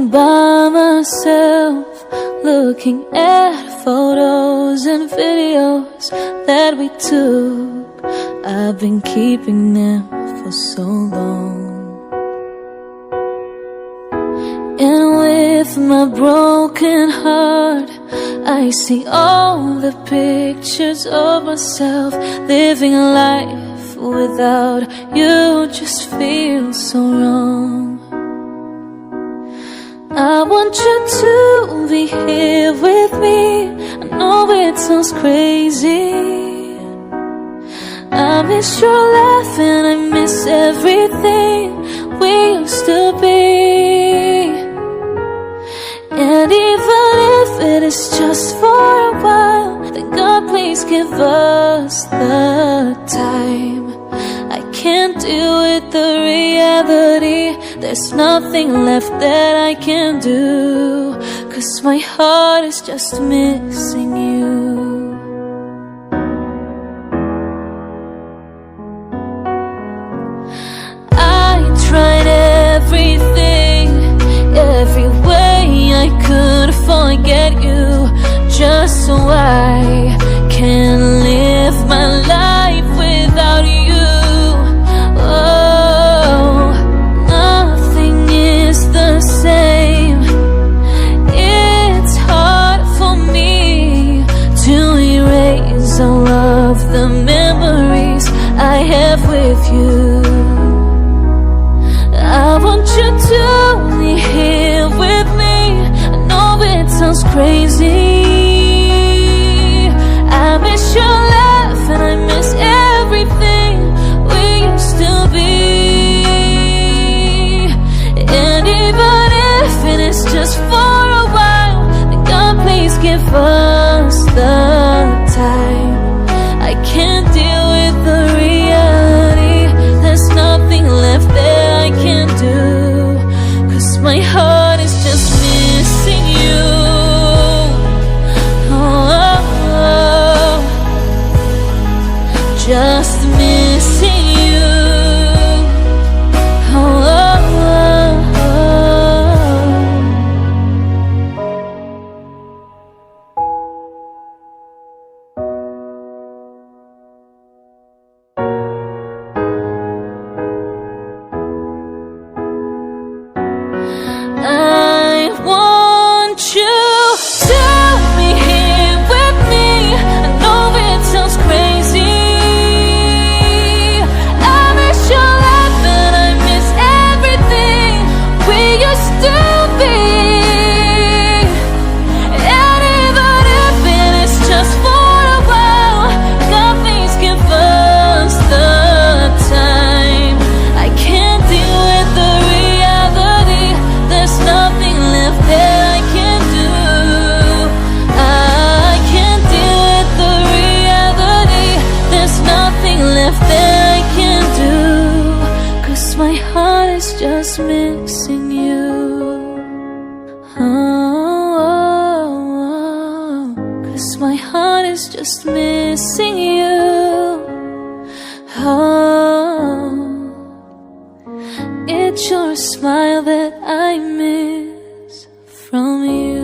sitting by myself, looking at photos and videos that we took. I've been keeping them for so long. And with my broken heart, I see all the pictures of myself living a life without you. Just feels so wrong. I want you to be here with me. I know it sounds crazy. I miss your laugh and I miss everything we used to be. And even if it is just for a while, then God, please give us the time. I can't deal with the reality. There's nothing left that I can do, 'cause my heart is just missing you. I tried everything, every way I could forget you, just so I can live my life without you. Oh, nothing is the same. It's hard for me to erase all of the memories I have with you. I want you to be here with me. I know it sounds crazy. I miss your laugh and I miss everything we used to be. And even if it is just for a while, then God, please give us the time. I can't deal with the reality. There's nothing left that I can do, 'cause my heart is just missing you. Oh, just missing you. Oh, I want you to be here with me. I know it sounds crazy. I miss your laugh and I miss everything we used to be. And even if it is just for a while, God, please give us the time. I can't deal with the reality. There's nothing left that I can do. I can't deal with the reality. There's nothing left that I can do, 'cause my heart is just missing you. Oh, 'cause my heart is just missing you. Oh, it's your smile that I miss from you.